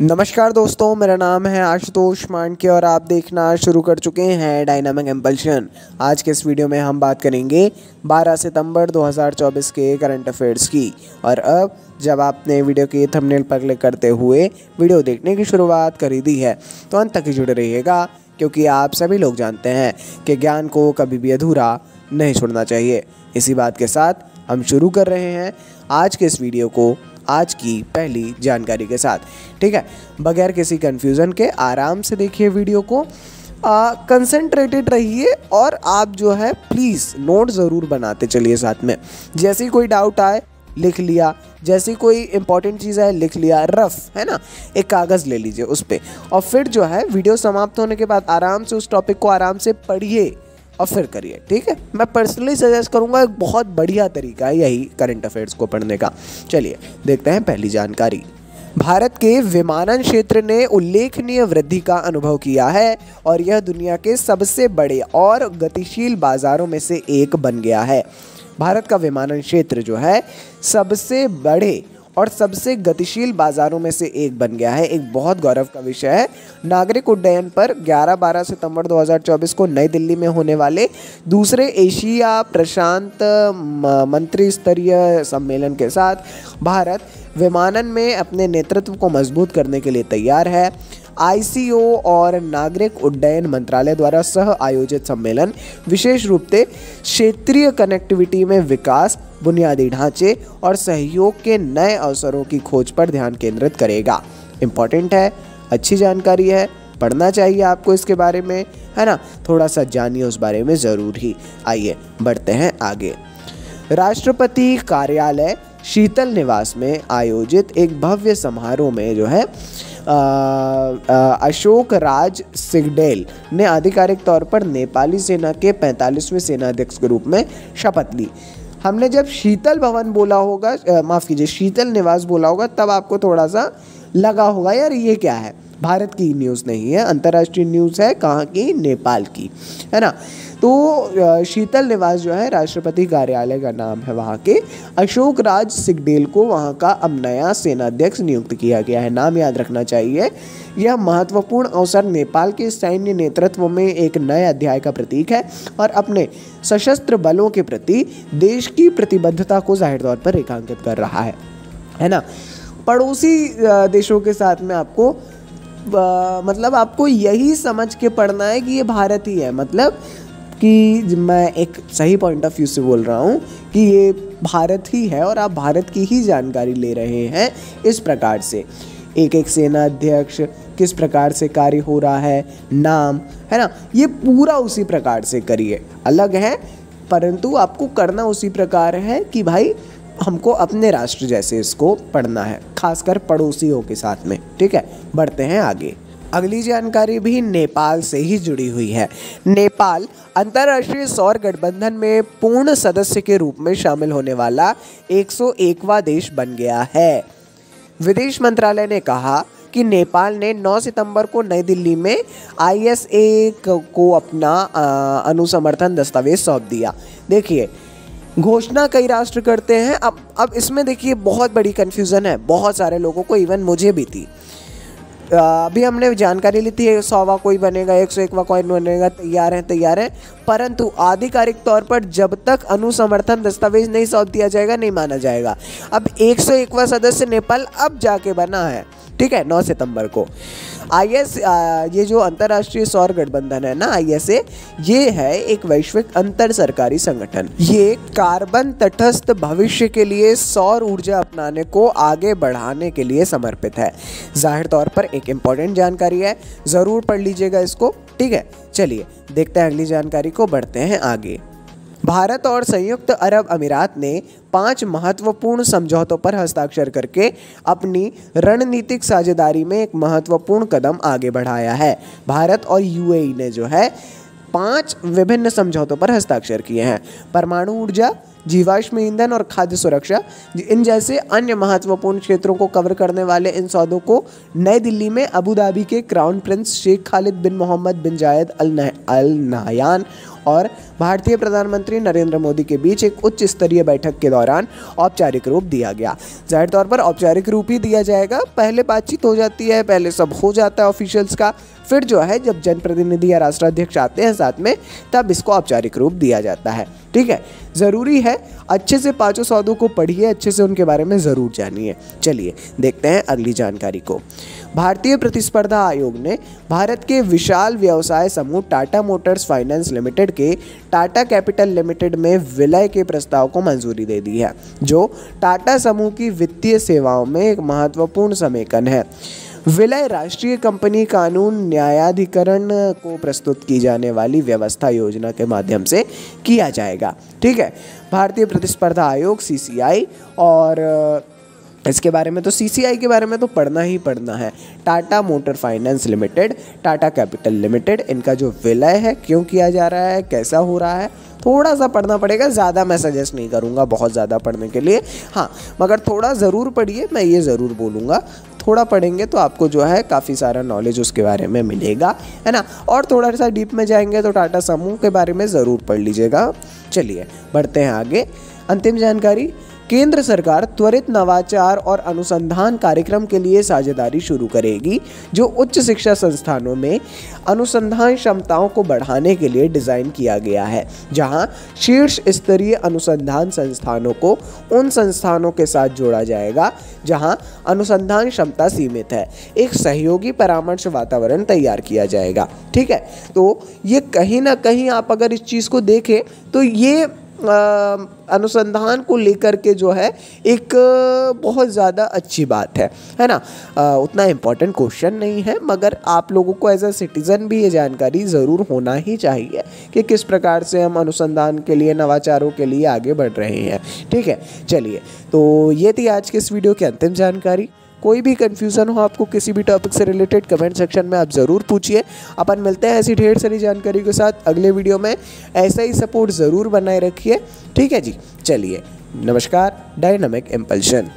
नमस्कार दोस्तों, मेरा नाम है आशुतोष मांडके और आप देखना शुरू कर चुके हैं डायनामिक इम्पल्शन। आज के इस वीडियो में हम बात करेंगे 12 सितंबर 2024 के करंट अफेयर्स की। और अब जब आपने वीडियो के थंबनेल पर क्लिक करते हुए वीडियो देखने की शुरुआत कर दी है तो अंत तक ही जुड़े रहिएगा, क्योंकि आप सभी लोग जानते हैं कि ज्ञान को कभी भी अधूरा नहीं छोड़ना चाहिए। इसी बात के साथ हम शुरू कर रहे हैं आज के इस वीडियो को आज की पहली जानकारी के साथ। ठीक है, बगैर किसी कंफ्यूजन के आराम से देखिए वीडियो को, कंसंट्रेटेड रहिए और आप जो है प्लीज़ नोट ज़रूर बनाते चलिए साथ में। जैसे ही कोई डाउट आए लिख लिया, जैसी कोई इंपॉर्टेंट चीज़ है लिख लिया, रफ है ना, एक कागज़ ले लीजिए उस पर, और फिर जो है वीडियो समाप्त होने के बाद आराम से उस टॉपिक को आराम से पढ़िए और फिर करिए। ठीक है, मैं पर्सनली सजेस्ट करूंगा, एक बहुत बढ़िया तरीका है यही करंट अफेयर्स को पढ़ने का। चलिए देखते हैं पहली जानकारी। भारत के विमानन क्षेत्र ने उल्लेखनीय वृद्धि का अनुभव किया है और यह दुनिया के सबसे बड़े और गतिशील बाजारों में से एक बन गया है। भारत का विमानन क्षेत्र जो है सबसे बड़े और सबसे गतिशील बाजारों में से एक बन गया है। एक बहुत गौरव का विषय है। नागरिक उड्डयन पर 11-12 सितंबर 2024 को नई दिल्ली में होने वाले दूसरे एशिया प्रशांत मंत्री स्तरीय सम्मेलन के साथ भारत विमानन में अपने नेतृत्व को मजबूत करने के लिए तैयार है। ICO और नागरिक उड्डयन मंत्रालय द्वारा सह आयोजित सम्मेलन विशेष रूप से क्षेत्रीय कनेक्टिविटी में विकास, बुनियादी ढांचे और सहयोग के नए अवसरों की खोज पर ध्यान केंद्रित करेगा। इम्पॉर्टेंट है, अच्छी जानकारी है, पढ़ना चाहिए आपको इसके बारे में, है ना, थोड़ा सा जानिए उस बारे में ज़रूर ही। आइए बढ़ते हैं आगे। राष्ट्रपति कार्यालय शीतल निवास में आयोजित एक भव्य समारोह में जो है अशोक राज सिंगडेल ने आधिकारिक तौर पर नेपाली सेना के 45वें सेनाध्यक्ष के रूप में शपथ ली। हमने जब शीतल भवन बोला होगा, माफ़ कीजिए, शीतल निवास बोला होगा, तब आपको थोड़ा सा लगा होगा यार ये क्या है। भारत की न्यूज़ नहीं है, अंतर्राष्ट्रीय न्यूज़ है। कहाँ की? नेपाल की, है ना। तो शीतल निवास जो है राष्ट्रपति कार्यालय का नाम है वहाँ के। अशोक राज सिंगडेल को वहाँ का अब नया सेनाध्यक्ष नियुक्त किया गया है। नाम याद रखना चाहिए। यह महत्वपूर्ण अवसर नेपाल के सैन्य नेतृत्व में एक नए अध्याय का प्रतीक है और अपने सशस्त्र बलों के प्रति देश की प्रतिबद्धता को जाहिर तौर पर रेखांकित कर रहा है ना। पड़ोसी देशों के साथ में आपको मतलब आपको यही समझ के पढ़ना है कि ये भारत ही है, मतलब कि मैं एक सही पॉइंट ऑफ व्यू से बोल रहा हूँ कि ये भारत ही है और आप भारत की ही जानकारी ले रहे हैं। इस प्रकार से एक एक सेना अध्यक्ष किस प्रकार से कार्य हो रहा है, नाम, है ना, ये पूरा उसी प्रकार से करिए। अलग है परंतु आपको करना उसी प्रकार है कि भाई हमको अपने राष्ट्र जैसे इसको पढ़ना है, खासकर पड़ोसियों के साथ में। ठीक है, बढ़ते हैं आगे। अगली जानकारी भी नेपाल से ही जुड़ी हुई है। नेपाल अंतर्राष्ट्रीय सौर गठबंधन में पूर्ण सदस्य के रूप में शामिल होने वाला 101वां देश बन गया है। विदेश मंत्रालय ने कहा कि नेपाल ने 9 सितंबर को नई दिल्ली में ISA को अपना अनुसमर्थन दस्तावेज सौंप दिया। देखिए, घोषणा कई राष्ट्र करते हैं। अब इसमें देखिए बहुत बड़ी कन्फ्यूज़न है बहुत सारे लोगों को, इवन मुझे भी थी। अभी हमने जानकारी ली थी 100वां कोई बनेगा, 101वां कॉइन बनेगा, तैयार हैं, परंतु आधिकारिक तौर पर जब तक अनुसमर्थन दस्तावेज नहीं सौंप दिया जाएगा नहीं माना जाएगा। अब 101वां सदस्य नेपाल अब जाके बना है। ठीक है, 9 सितंबर को ये जो अंतर्राष्ट्रीय सौर गठबंधन है ना, ISA, ये है एक वैश्विक अंतर सरकारी संगठन। ये कार्बन तटस्थ भविष्य के लिए सौर ऊर्जा अपनाने को आगे बढ़ाने के लिए समर्पित है। जाहिर तौर पर एक इम्पॉर्टेंट जानकारी है, ज़रूर पढ़ लीजिएगा इसको। ठीक है, चलिए देखते हैं अगली जानकारी को, बढ़ते हैं आगे। भारत और संयुक्त अरब अमीरात ने 5 महत्वपूर्ण समझौतों पर हस्ताक्षर करके अपनी रणनीतिक साझेदारी में एक महत्वपूर्ण कदम आगे बढ़ाया है। भारत और UAE ने जो है 5 विभिन्न समझौतों पर हस्ताक्षर किए हैं। परमाणु ऊर्जा, जीवाश्म ईंधन और खाद्य सुरक्षा, इन जैसे अन्य महत्वपूर्ण क्षेत्रों को कवर करने वाले इन सौदों को नई दिल्ली में अबू धाबी के क्राउन प्रिंस शेख खालिद बिन मोहम्मद बिन जायद अल नहयान और भारतीय प्रधानमंत्री नरेंद्र मोदी के बीच एक उच्च स्तरीय बैठक के दौरान औपचारिक रूप दिया गया। जाहिर तौर पर औपचारिक रूप ही दिया जाएगा, पहले बातचीत हो जाती है, पहले सब हो जाता है ऑफिशियल्स का, फिर जो है जब जनप्रतिनिधि या राष्ट्राध्यक्ष आते हैं साथ में तब इसको औपचारिक रूप दिया जाता है। ठीक है, ज़रूरी है अच्छे से पांचों सौदों को पढ़िए, अच्छे से उनके बारे में ज़रूर जानिए। चलिए देखते हैं अगली जानकारी को। भारतीय प्रतिस्पर्धा आयोग ने भारत के विशाल व्यवसाय समूह टाटा मोटर्स फाइनेंस लिमिटेड के टाटा कैपिटल लिमिटेड में विलय के प्रस्ताव को मंजूरी दे दी है, जो टाटा समूह की वित्तीय सेवाओं में एक महत्वपूर्ण समेकन है। विलय राष्ट्रीय कंपनी कानून न्यायाधिकरण को प्रस्तुत की जाने वाली व्यवस्था योजना के माध्यम से किया जाएगा। ठीक है, भारतीय प्रतिस्पर्धा आयोग CCI, और इसके बारे में तो CCI के बारे में तो पढ़ना ही पढ़ना है। Tata motor finance limited, Tata capital limited, इनका जो विलय है क्यों किया जा रहा है, कैसा हो रहा है, थोड़ा सा पढ़ना पड़ेगा। ज़्यादा मैं सजेस्ट नहीं करूँगा बहुत ज़्यादा पढ़ने के लिए, हाँ, मगर थोड़ा ज़रूर पढ़िए, मैं ये ज़रूर बोलूँगा। थोड़ा पढ़ेंगे तो आपको जो है काफ़ी सारा नॉलेज उसके बारे में मिलेगा, है ना। और थोड़ा सा डीप में जाएंगे तो टाटा समूह के बारे में ज़रूर पढ़ लीजिएगा। चलिए बढ़ते हैं आगे। अंतिम जानकारी, केंद्र सरकार त्वरित नवाचार और अनुसंधान कार्यक्रम के लिए साझेदारी शुरू करेगी, जो उच्च शिक्षा संस्थानों में अनुसंधान क्षमताओं को बढ़ाने के लिए डिज़ाइन किया गया है, जहां शीर्ष स्तरीय अनुसंधान संस्थानों को उन संस्थानों के साथ जोड़ा जाएगा जहां अनुसंधान क्षमता सीमित है। एक सहयोगी परामर्श वातावरण तैयार किया जाएगा। ठीक है, तो ये कहीं ना कहीं आप अगर इस चीज़ को देखें तो ये अनुसंधान को लेकर के जो है एक बहुत ज़्यादा अच्छी बात है ना। उतना इम्पोर्टेंट क्वेश्चन नहीं है, मगर आप लोगों को एज अ सिटीज़न भी ये जानकारी ज़रूर होना ही चाहिए कि किस प्रकार से हम अनुसंधान के लिए, नवाचारों के लिए आगे बढ़ रहे हैं। ठीक है, चलिए, तो ये थी आज के इस वीडियो की अंतिम जानकारी। कोई भी कन्फ्यूज़न हो आपको किसी भी टॉपिक से रिलेटेड, कमेंट सेक्शन में आप ज़रूर पूछिए। अपन मिलते हैं ऐसी ढेर सारी जानकारी के साथ अगले वीडियो में। ऐसा ही सपोर्ट ज़रूर बनाए रखिए। ठीक है जी, चलिए, नमस्कार। Dynamic impulsion.